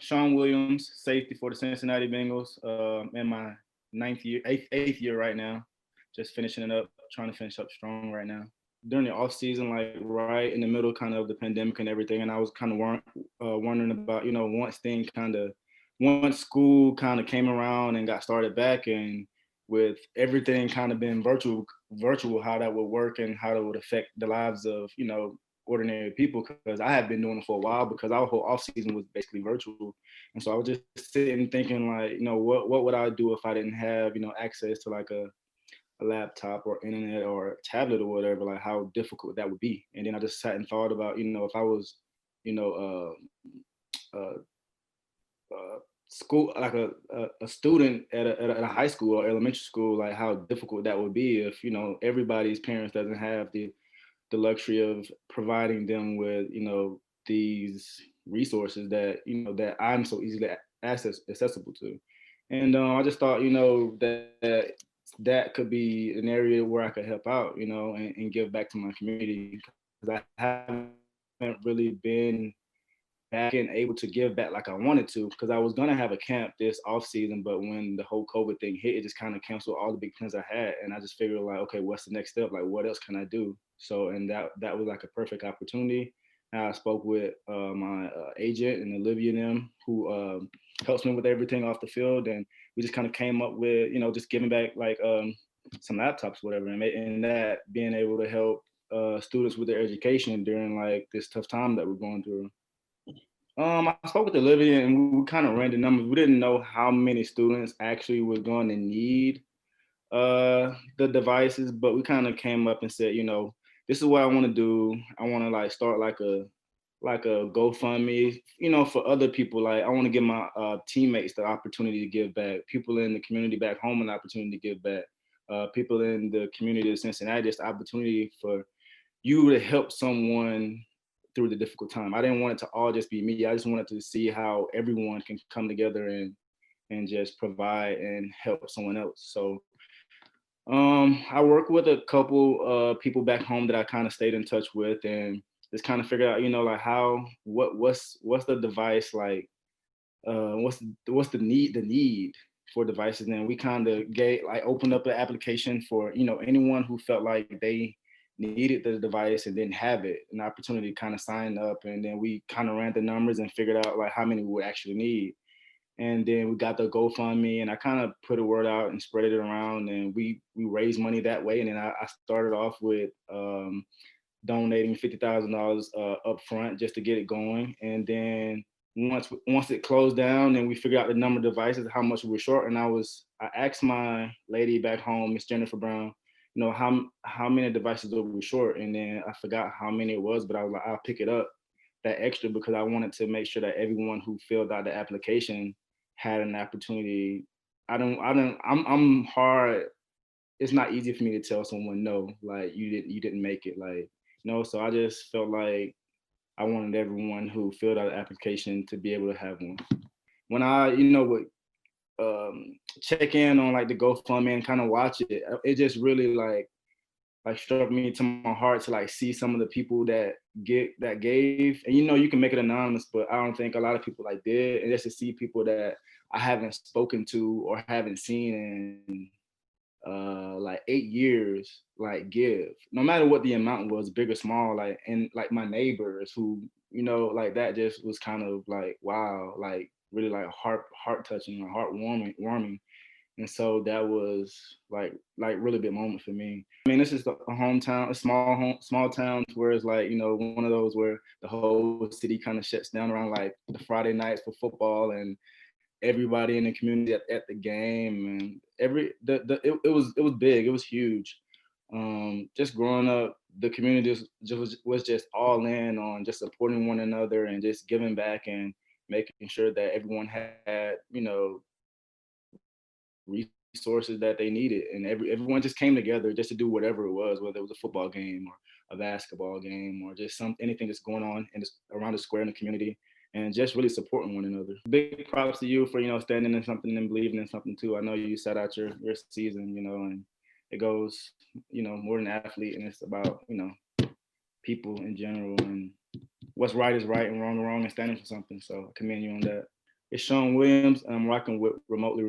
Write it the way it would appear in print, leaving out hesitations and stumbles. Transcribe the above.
Shawn Williams, safety for the Cincinnati Bengals. In my eighth year right now. Just finishing it up, trying to finish up strong right now. During the off season, like right in the middle, kind of the pandemic and everything, and I was kind of wondering about, once school kind of came around and got started back, and with everything kind of been virtual, how that would work and how that would affect the lives of ordinary people. Because I had been doing it for a while, because our whole off season was basically virtual, and so I was just sitting thinking like, what would I do if I didn't have access to like a laptop or internet or tablet or whatever, like how difficult that would be. And then I just sat and thought about, if I was, you know, uh, school, like a student at a high school or elementary school, like how difficult that would be if, everybody's parents doesn't have the luxury of providing them with, these resources that, that I'm so easily accessible to. And I just thought, that could be an area where I could help out, and give back to my community, because I haven't really been back and able to give back like I wanted to, because I was gonna have a camp this off season, but when the whole COVID thing hit, it just kind of canceled all the big plans I had, and I just figured like, okay, what's the next step? Like, what else can I do? So, and that was like a perfect opportunity. I spoke with my agent and Olivia and them, who helps me with everything off the field, and we just kind of came up with, just giving back like some laptops, whatever, and that being able to help students with their education during like this tough time that we're going through. I spoke with Olivia and we kind of ran the numbers. We didn't know how many students actually was going to need the devices, but we kind of came up and said, this is what I want to do. I want to like start like a GoFundMe, for other people. Like I want to give my teammates the opportunity to give back, people in the community back home an opportunity to give back, people in the community of Cincinnati, just the opportunity for you to help someone through the difficult time. I didn't want it to all just be me. I just wanted to see how everyone can come together and just provide and help someone else. So I work with a couple people back home that I kind of stayed in touch with, and just kind of figured out, like how what's the device like, what's the need for devices. And we kind of gave like opened up an application for anyone who felt like they needed the device and didn't have it, an opportunity to kind of sign up. And then we kind of ran the numbers and figured out like how many we would actually need. And then we got the GoFundMe, and I kind of put a word out and spread it around, and we raised money that way. And then I started off with donating $50,000 up front just to get it going. And then once it closed down and we figured out the number of devices, how much we were short, and I asked my lady back home, Miss Jennifer Brown, how many devices were we short, and then I forgot how many it was, but I was like, I'll pick it up that extra, because I wanted to make sure that everyone who filled out the application had an opportunity. I'm hard. It's not easy for me to tell someone no, like you didn't make it, like no. So I just felt like I wanted everyone who filled out the application to be able to have one. When I would check in on like the GoFundMe and kind of watch it, it just really like struck me to my heart to like see some of the people that gave. And you can make it anonymous, but I don't think a lot of people like did. And just to see people that I haven't spoken to or haven't seen in like 8 years, like give, no matter what the amount was, big or small, like, and like my neighbors who, like that just was kind of like, wow, like really like heart touching or warming. And so that was like really big moment for me. I mean, this is a hometown, a small town, where it's like, one of those where the whole city kind of shuts down around like the Friday nights for football, and everybody in the community at the game, and it was big, it was huge. Just growing up, the community was just all in on just supporting one another and just giving back and making sure that everyone had resources that they needed, and everyone just came together just to do whatever it was, whether it was a football game or a basketball game or just anything that's going on around the square in the community, and just really supporting one another. Big props to you for standing in something and believing in something too. I know you set out your season, and it goes more than athlete, and it's about people in general, and what's right is right and wrong is wrong, and standing for something. So I commend you on that. It's Shawn Williams, and I'm rocking with remotely